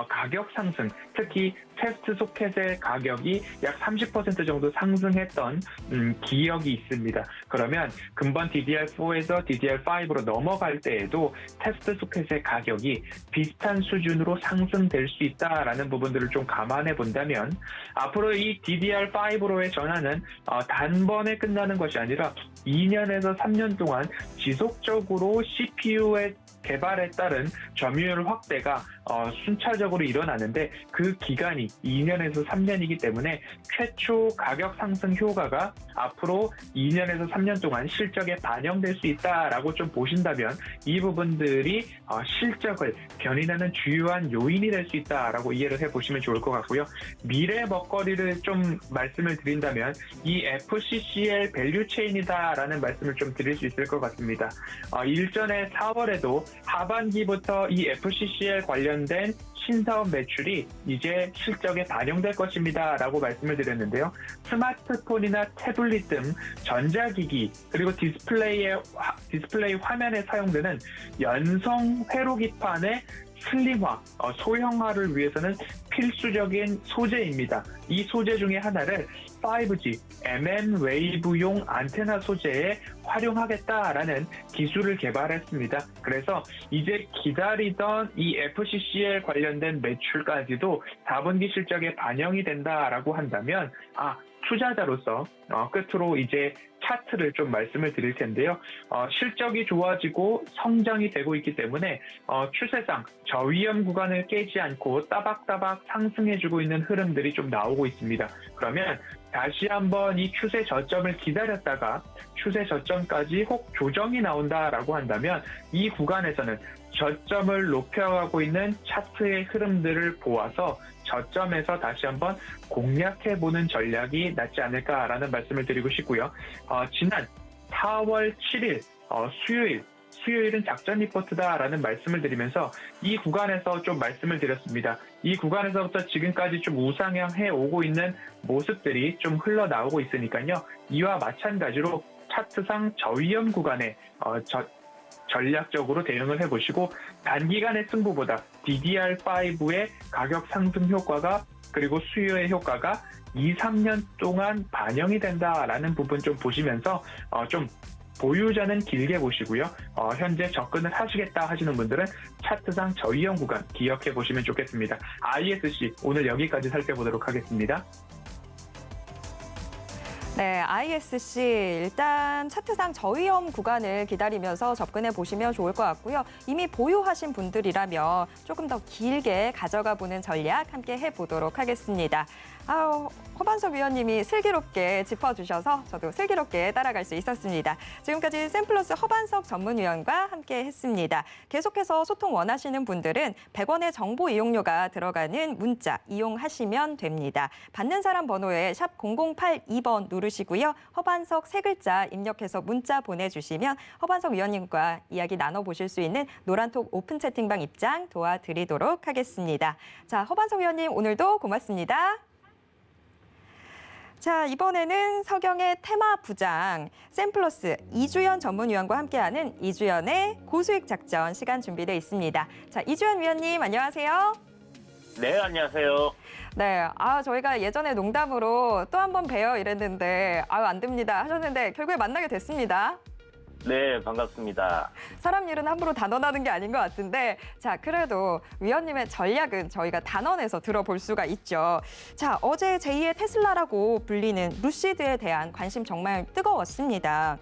가격 상승, 특히 테스트 소켓의 가격이 약 30% 정도 상승했던 기억이 있습니다. 그러면 금번 DDR4에서 DDR5로 넘어갈 때에도 테스트 소켓의 가격이 비슷한 수준으로 상승될 수 있다라는 부분들을 좀 감안해 본다면 앞으로 이 DDR5로의 전환은 단번에 끝나는 것이 아니라 2년에서 3년 동안 지속적으로 CPU의 개발에 따른 점유율 확대가 순차적으로 일어나는데 그 기간이 2년에서 3년이기 때문에 최초 가격 상승 효과가 앞으로 2년에서 3년 동안 실적에 반영될 수 있다라고 좀 보신다면 이 부분들이 실적을 견인하는 주요한 요인이 될 수 있다라고 이해를 해보시면 좋을 것 같고요. 미래 먹거리를 좀 말씀을 드린다면 이 FCCL 밸류체인이다라는 말씀을 좀 드릴 수 있을 것 같습니다. 일전에 4월에도 하반기부터 이 FCCL 관련된 신사업 매출이 이제 실적에 반영될 것입니다 라고 말씀을 드렸는데요. 스마트폰이나 태블릿 등 전자기기 그리고 디스플레이 화면에 사용되는 연성 회로기판의 슬림화, 소형화를 위해서는 필수적인 소재입니다. 이 소재 중에 하나를 5G, mm웨이브용 안테나 소재에 활용하겠다라는 기술을 개발했습니다. 그래서 이제 기다리던 이 FCCL 관련된 매출까지도 4분기 실적에 반영이 된다라고 한다면 투자자로서 끝으로 이제 차트를 좀 말씀을 드릴 텐데요. 실적이 좋아지고 성장이 되고 있기 때문에 추세상 저위험 구간을 깨지 않고 따박따박 상승해주고 있는 흐름들이 좀 나오고 있습니다. 그러면 다시 한번 이 추세 저점을 기다렸다가 추세 저점까지 혹 조정이 나온다라고 한다면 이 구간에서는 저점을 높여가고 있는 차트의 흐름들을 보아서 저점에서 다시 한번 공략해보는 전략이 낫지 않을까라는 말씀을 드리고 싶고요. 지난 4월 7일 수요일은 작전 리포트다라는 말씀을 드리면서 이 구간에서 좀 말씀을 드렸습니다. 이 구간에서부터 지금까지 좀 우상향해 오고 있는 모습들이 좀 흘러나오고 있으니까요. 이와 마찬가지로 차트상 저위험 구간에 전략적으로 대응을 해보시고 단기간의 승부보다 DDR5의 가격 상승 효과가 그리고 수요의 효과가 2, 3년 동안 반영이 된다라는 부분 좀 보시면서 좀 보유자는 길게 보시고요. 현재 접근을 하시겠다 하시는 분들은 차트상 저위험 구간 기억해 보시면 좋겠습니다. ISC 오늘 여기까지 살펴보도록 하겠습니다. 네, ISC 일단 차트상 저위험 구간을 기다리면서 접근해 보시면 좋을 것 같고요. 이미 보유하신 분들이라면 조금 더 길게 가져가 보는 전략 함께 해보도록 하겠습니다. 허반석 위원님이 슬기롭게 짚어주셔서 저도 슬기롭게 따라갈 수 있었습니다. 지금까지 샘플러스 허반석 전문위원과 함께 했습니다. 계속해서 소통 원하시는 분들은 100원의 정보 이용료가 들어가는 문자 이용하시면 됩니다. 받는 사람 번호에 샵 0082번 누르시고요. 허반석 3글자 입력해서 문자 보내주시면 허반석 위원님과 이야기 나눠보실 수 있는 노란톡 오픈 채팅방 입장 도와드리도록 하겠습니다. 자, 허반석 위원님 오늘도 고맙습니다. 자, 이번에는 서경의 테마 부장 샘플러스 이주연 전문위원과 함께하는 이주연의 고수익 작전 시간 준비되어 있습니다. 자, 이주연 위원님 안녕하세요. 네, 안녕하세요. 네, 저희가 예전에 농담으로 또 한 번 봬요 이랬는데 안 됩니다 하셨는데 결국에 만나게 됐습니다. 네, 반갑습니다. 사람 일은 함부로 단언하는 게 아닌 것 같은데 자, 그래도 위원님의 전략은 저희가 단언해서 들어볼 수가 있죠. 자, 어제 제2의 테슬라라고 불리는 루시드에 대한 관심 정말 뜨거웠습니다.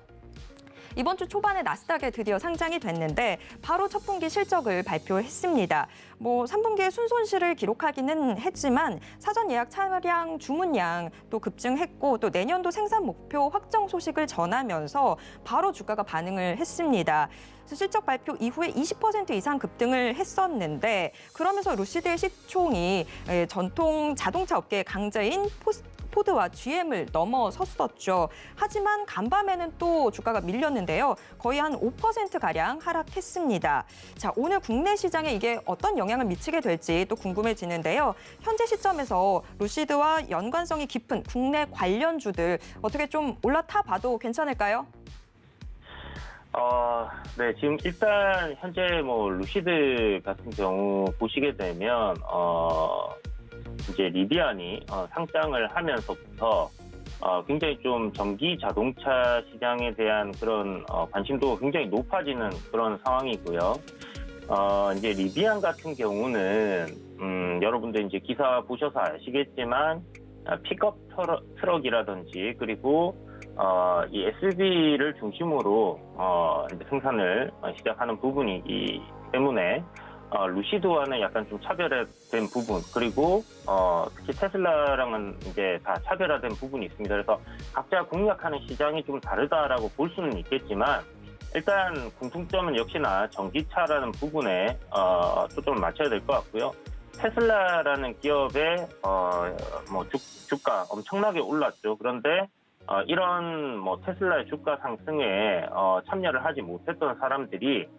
이번 주 초반에 나스닥에 드디어 상장이 됐는데 바로 첫 분기 실적을 발표했습니다. 3분기에 순손실을 기록하기는 했지만 사전 예약 차량 주문량 또 급증했고 또 내년도 생산 목표 확정 소식을 전하면서 바로 주가가 반응을 했습니다. 실적 발표 이후에 20% 이상 급등을 했었는데 그러면서 루시드의 시총이 전통 자동차 업계의 강자인 포드와 GM을 넘어섰었죠. 하지만 간밤에는 또 주가가 밀렸는데요. 거의 한 5%가량 하락했습니다. 자, 오늘 국내 시장에 이게 어떤 영향을 미치게 될지 또 궁금해지는데요. 현재 시점에서 루시드와 연관성이 깊은 국내 관련주들 어떻게 좀 올라타 봐도 괜찮을까요? 네, 지금 일단 현재 루시드 같은 경우 보시게 되면 이제 리비안이 상장을 하면서부터 굉장히 좀 전기 자동차 시장에 대한 그런 관심도가 굉장히 높아지는 그런 상황이고요. 이제 리비안 같은 경우는 여러분들 이제 기사 보셔서 아시겠지만 픽업 트럭이라든지 그리고 이 SUV를 중심으로 이제 생산을 시작하는 부분이기 때문에 루시드와는 약간 좀 차별화된 부분 그리고 특히 테슬라랑은 이제 다 차별화된 부분이 있습니다. 그래서 각자 공략하는 시장이 좀 다르다라고 볼 수는 있겠지만 일단 공통점은 역시나 전기차라는 부분에 초점을 맞춰야 될 것 같고요. 테슬라라는 기업의 주가 엄청나게 올랐죠. 그런데 이런 테슬라의 주가 상승에 참여를 하지 못했던 사람들이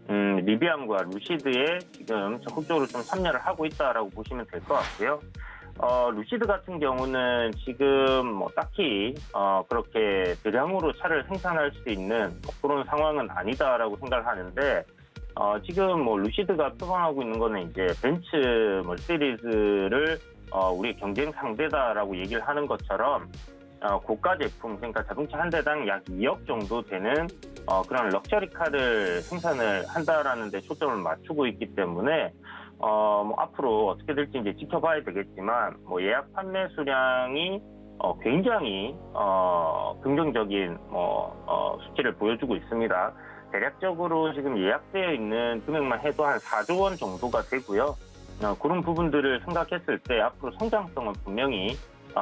리비안과 루시드에 지금 적극적으로 좀 참여를 하고 있다라고 보시면 될 것 같고요. 루시드 같은 경우는 지금 딱히 그렇게 대량으로 차를 생산할 수 있는 그런 상황은 아니다라고 생각을 하는데 지금 루시드가 표방하고 있는 거는 이제 벤츠 시리즈를 우리 경쟁 상대다라고 얘기를 하는 것처럼 고가 제품, 그러니까 자동차 한 대당 약 2억 정도 되는 그런 럭셔리카를 생산을 한다라는 데 초점을 맞추고 있기 때문에 앞으로 어떻게 될지 이제 지켜봐야 되겠지만 예약 판매 수량이 굉장히 긍정적인 수치를 보여주고 있습니다. 대략적으로 지금 예약되어 있는 금액만 해도 한 4조 원 정도가 되고요. 그런 부분들을 생각했을 때 앞으로 성장성은 분명히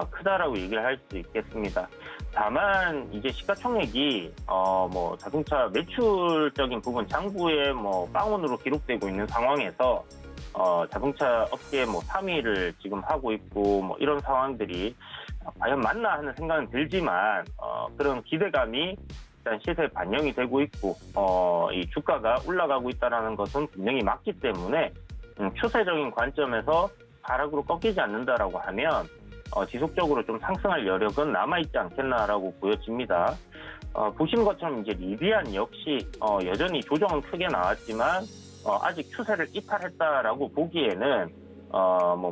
크다라고 얘기를 할 수 있겠습니다. 다만 이제 시가총액이 자동차 매출적인 부분 장부에 빵원으로 기록되고 있는 상황에서 자동차 업계 3위를 지금 하고 있고 이런 상황들이 과연 맞나 하는 생각은 들지만 그런 기대감이 일단 시세에 반영이 되고 있고 이 주가가 올라가고 있다는 것은 분명히 맞기 때문에 추세적인 관점에서 하락으로 꺾이지 않는다라고 하면 지속적으로 좀 상승할 여력은 남아있지 않겠나라고 보여집니다. 보시는 것처럼 이제 리비안 역시 여전히 조정은 크게 나왔지만 아직 추세를 이탈했다라고 보기에는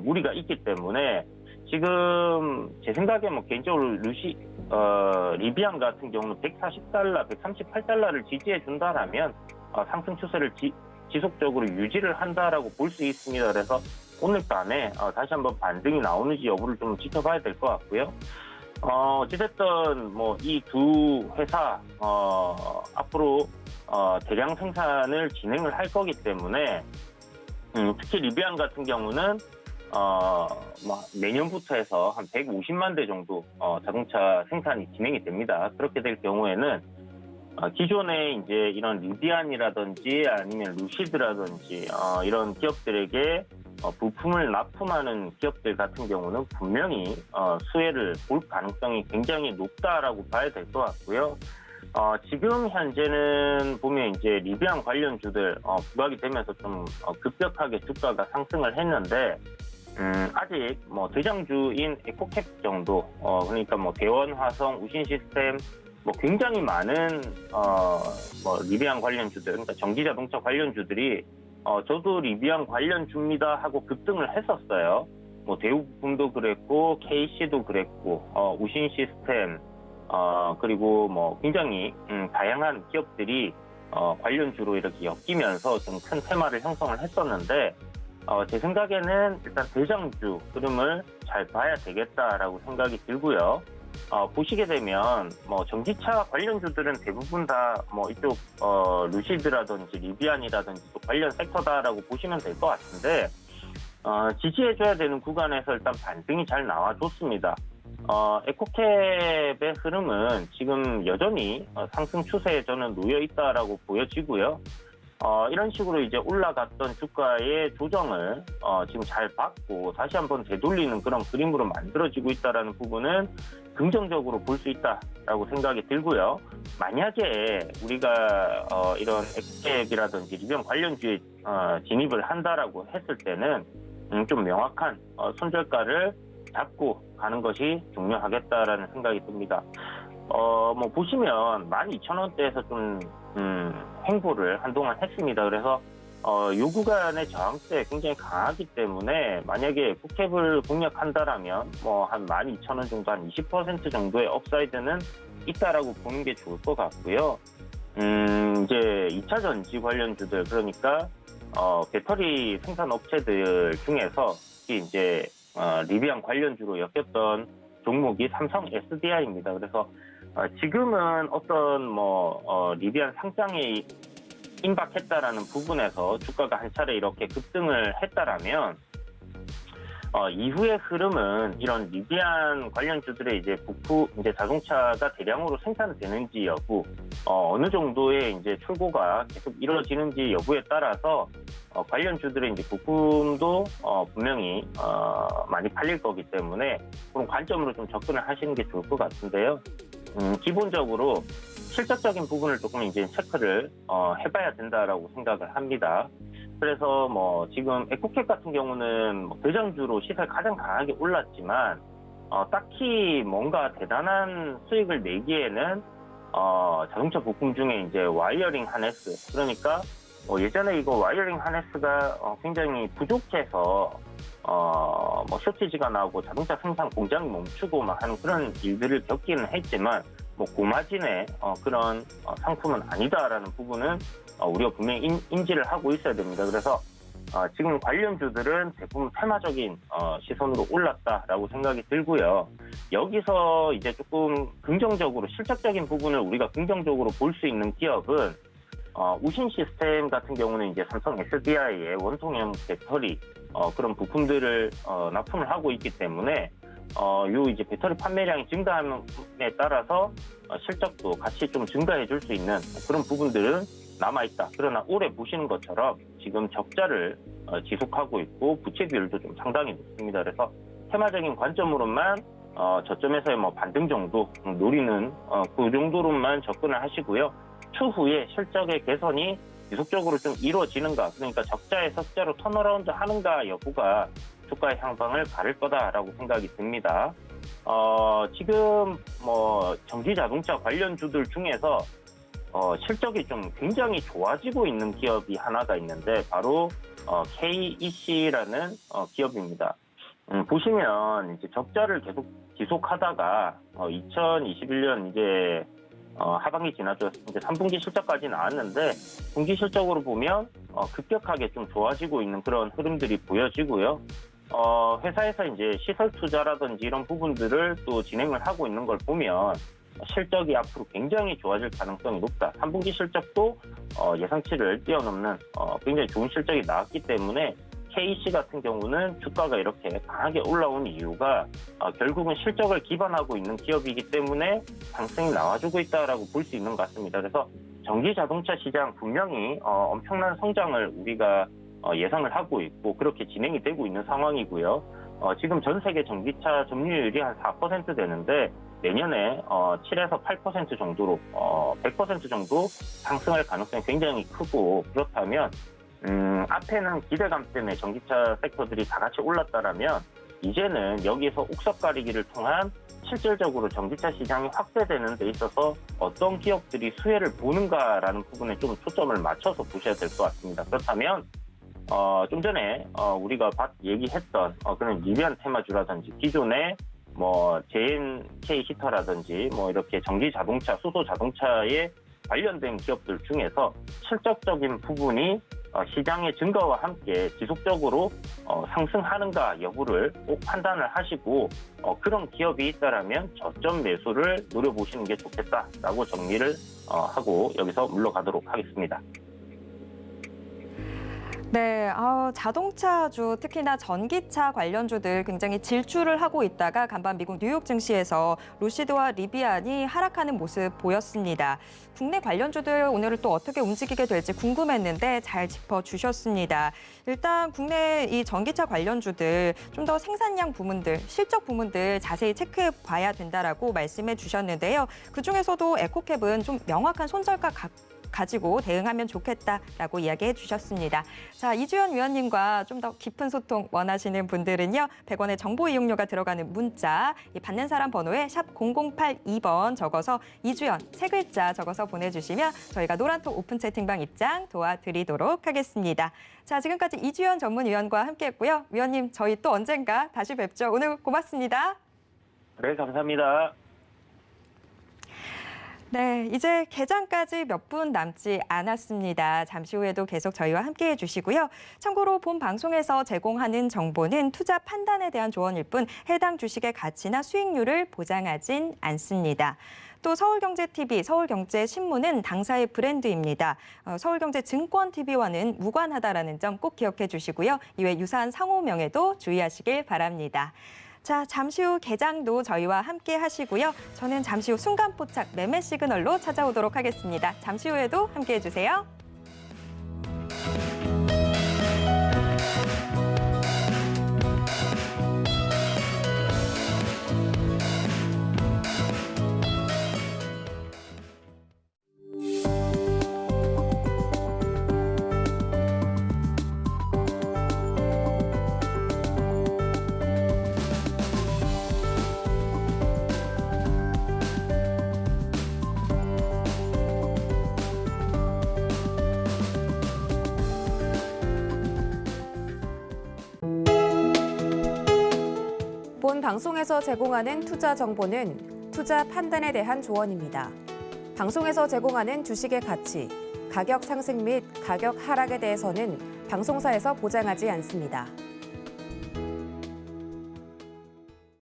무리가 있기 때문에 지금 제 생각에 개인적으로 리비안 같은 경우는 $140, $138를 지지해 준다라면 상승 추세를 지속적으로 유지를 한다라고 볼 수 있습니다. 그래서 오늘 밤에 다시 한번 반등이 나오는지 여부를 좀 지켜봐야 될 것 같고요. 어찌됐든 뭐 이 두 회사 앞으로 대량 생산을 진행을 할 거기 때문에 특히 리비안 같은 경우는 뭐 내년부터 해서 한 150만 대 정도 자동차 생산이 진행이 됩니다. 그렇게 될 경우에는 기존에 이제 이런 리비안이라든지 아니면 루시드라든지 이런 기업들에게 부품을 납품하는 기업들 같은 경우는 분명히 수혜를 볼 가능성이 굉장히 높다라고 봐야 될 것 같고요. 지금 현재는 보면 이제 리비안 관련주들 부각이 되면서 좀 급격하게 주가가 상승을 했는데 아직 뭐 대장주인 에코캡 정도 그러니까 뭐 대원화성, 우신시스템 뭐 굉장히 많은 뭐 리비안 관련주들 그러니까 전기자동차 관련주들이 저도 리비안 관련주입니다 하고 급등을 했었어요. 뭐 대우부품도 그랬고 KC도 그랬고 우신시스템 그리고 뭐 굉장히 다양한 기업들이 관련주로 이렇게 엮이면서 좀 큰 테마를 형성을 했었는데 제 생각에는 일단 대장주 흐름을 잘 봐야 되겠다라고 생각이 들고요. 보시게 되면 뭐 전기차 관련주들은 대부분 다 뭐 이쪽 루시드라든지 리비안이라든지 또 관련 섹터다라고 보시면 될 것 같은데 지지해줘야 되는 구간에서 일단 반등이 잘 나와줬습니다. 에코캡의 흐름은 지금 여전히 상승 추세에 저는 놓여 있다라고 보여지고요. 이런 식으로 이제 올라갔던 주가의 조정을 지금 잘 받고 다시 한번 되돌리는 그런 그림으로 만들어지고 있다라는 부분은 긍정적으로 볼 수 있다라고 생각이 들고요. 만약에 우리가 이런 에코캡이라든지 리비안 관련주에 진입을 한다라고 했을 때는 좀 명확한 손절가를 잡고 가는 것이 중요하겠다라는 생각이 듭니다. 뭐 보시면 12,000원대에서 좀 횡보를 한동안 했습니다. 그래서 요 구간의 저항대 굉장히 강하기 때문에 만약에 에코캡을 공략한다라면 뭐 한 12,000원 정도 한 20% 정도의 업사이드는 있다라고 보는 게 좋을 것 같고요. 이제 2차 전지 관련주들 그러니까 배터리 생산 업체들 중에서 이제 리비안 관련주로 엮였던 종목이 삼성 SDI입니다. 그래서 지금은 어떤 리비안 상장에 임박했다라는 부분에서 주가가 한 차례 이렇게 급등을 했다라면 이후의 흐름은 이런 리비안 관련주들의 이제 이제 자동차가 대량으로 생산되는지 여부, 어느 정도의 이제 출고가 계속 이루어지는지 여부에 따라서 관련주들의 이제 부품도 분명히 많이 팔릴 거기 때문에 그런 관점으로 좀 접근을 하시는 게 좋을 것 같은데요. 기본적으로 실적적인 부분을 조금 이제 체크를 해봐야 된다라고 생각을 합니다. 그래서 뭐 지금 에코캡 같은 경우는 뭐 대장주로 시세가 가장 강하게 올랐지만 딱히 뭔가 대단한 수익을 내기에는 자동차 부품 중에 이제 와이어링 하네스 그러니까 예전에 이거 와이어링 하네스가 굉장히 부족해서 뭐 쇼티지가 나오고 자동차 생산 공장이 멈추고 막 하는 그런 일들을 겪기는 했지만 뭐 고마진의 그런 상품은 아니다라는 부분은 우리가 분명히 인지를 하고 있어야 됩니다. 그래서 지금 관련주들은 대부분 테마적인 시선으로 올랐다라고 생각이 들고요. 여기서 이제 조금 긍정적으로 실적적인 부분을 우리가 긍정적으로 볼 수 있는 기업은 우신 시스템 같은 경우는 이제 삼성 SDI의 원통형 배터리 그런 부품들을 납품을 하고 있기 때문에 요 이제 배터리 판매량이 증가함에 따라서 실적도 같이 좀 증가해 줄 수 있는 그런 부분들은 남아있다. 그러나 올해 보시는 것처럼 지금 적자를 지속하고 있고 부채 비율도 좀 상당히 높습니다. 그래서 테마적인 관점으로만 저점에서의 뭐 반등 정도 노리는 그 정도로만 접근을 하시고요. 추후에 실적의 개선이 지속적으로 좀 이루어지는가, 그러니까 적자에서 흑자로 턴어라운드 하는가 여부가 주가의 향방을 가를 거다라고 생각이 듭니다. 지금 뭐 전기 자동차 관련주들 중에서 실적이 좀 굉장히 좋아지고 있는 기업이 하나가 있는데 바로 KEC라는 기업입니다. 보시면 이제 적자를 계속 지속하다가 2021년 이제 하반기 지나죠. 이제 3분기 실적까지 나왔는데 분기 실적으로 보면 급격하게 좀 좋아지고 있는 그런 흐름들이 보여지고요. 회사에서 이제 시설 투자라든지 이런 부분들을 또 진행을 하고 있는 걸 보면 실적이 앞으로 굉장히 좋아질 가능성이 높다. 3분기 실적도 예상치를 뛰어넘는 굉장히 좋은 실적이 나왔기 때문에 KC 같은 경우는 주가가 이렇게 강하게 올라온 이유가 결국은 실적을 기반하고 있는 기업이기 때문에 상승이 나와주고 있다라고 볼 수 있는 것 같습니다. 그래서 전기 자동차 시장 분명히 엄청난 성장을 우리가 예상을 하고 있고 그렇게 진행이 되고 있는 상황이고요. 지금 전 세계 전기차 점유율이 한 4% 되는데 내년에 7에서 8% 정도로 100% 정도 상승할 가능성이 굉장히 크고 그렇다면 앞에는 기대감 때문에 전기차 섹터들이 다 같이 올랐다라면 이제는 여기에서 옥석 가리기를 통한 실질적으로 전기차 시장이 확대되는 데 있어서 어떤 기업들이 수혜를 보는가라는 부분에 좀 초점을 맞춰서 보셔야 될 것 같습니다. 그렇다면 좀 전에 우리가 얘기했던 그런 리비안 테마주라든지 기존의 뭐 JNK 히터라든지 뭐 이렇게 전기 자동차, 수소 자동차에 관련된 기업들 중에서 실적적인 부분이 시장의 증가와 함께 지속적으로 상승하는가 여부를 꼭 판단을 하시고 그런 기업이 있다라면 저점 매수를 노려보시는 게 좋겠다라고 정리를 하고 여기서 물러가도록 하겠습니다. 네, 자동차주, 특히나 전기차 관련주들 굉장히 질주를 하고 있다가 간밤 미국 뉴욕 증시에서 루시드와 리비안이 하락하는 모습 보였습니다. 국내 관련주들 오늘은 또 어떻게 움직이게 될지 궁금했는데 잘 짚어주셨습니다. 일단 국내 이 전기차 관련주들 좀 더 생산량 부문들, 실적 부문들 자세히 체크해 봐야 된다라고 말씀해 주셨는데요. 그중에서도 에코캡은 좀 명확한 손절가 가지고 대응하면 좋겠다라고 이야기해 주셨습니다. 자, 이주연 위원님과 좀 더 깊은 소통 원하시는 분들은요. 100원의 정보 이용료가 들어가는 문자, 이 받는 사람 번호에 샵 0082번 적어서 이주연 세 글자 적어서 보내주시면 저희가 노란톡 오픈 채팅방 입장 도와드리도록 하겠습니다. 자, 지금까지 이주연 전문위원과 함께했고요. 위원님, 저희 또 언젠가 다시 뵙죠. 오늘 고맙습니다. 네, 감사합니다. 네, 이제 개장까지 몇 분 남지 않았습니다. 잠시 후에도 계속 저희와 함께해 주시고요. 참고로 본 방송에서 제공하는 정보는 투자 판단에 대한 조언일 뿐 해당 주식의 가치나 수익률을 보장하진 않습니다. 또 서울경제TV, 서울경제신문은 당사의 브랜드입니다. 서울경제증권TV와는 무관하다라는 점 꼭 기억해 주시고요. 이외 유사한 상호명에도 주의하시길 바랍니다. 자, 잠시 후 개장도 저희와 함께 하시고요. 저는 잠시 후 순간포착 매매 시그널로 찾아오도록 하겠습니다. 잠시 후에도 함께해 주세요. 본 방송에서 제공하는 투자 정보는 투자 판단에 대한 조언입니다. 방송에서 제공하는 주식의 가치, 가격 상승 및 가격 하락에 대해서는 방송사에서 보장하지 않습니다.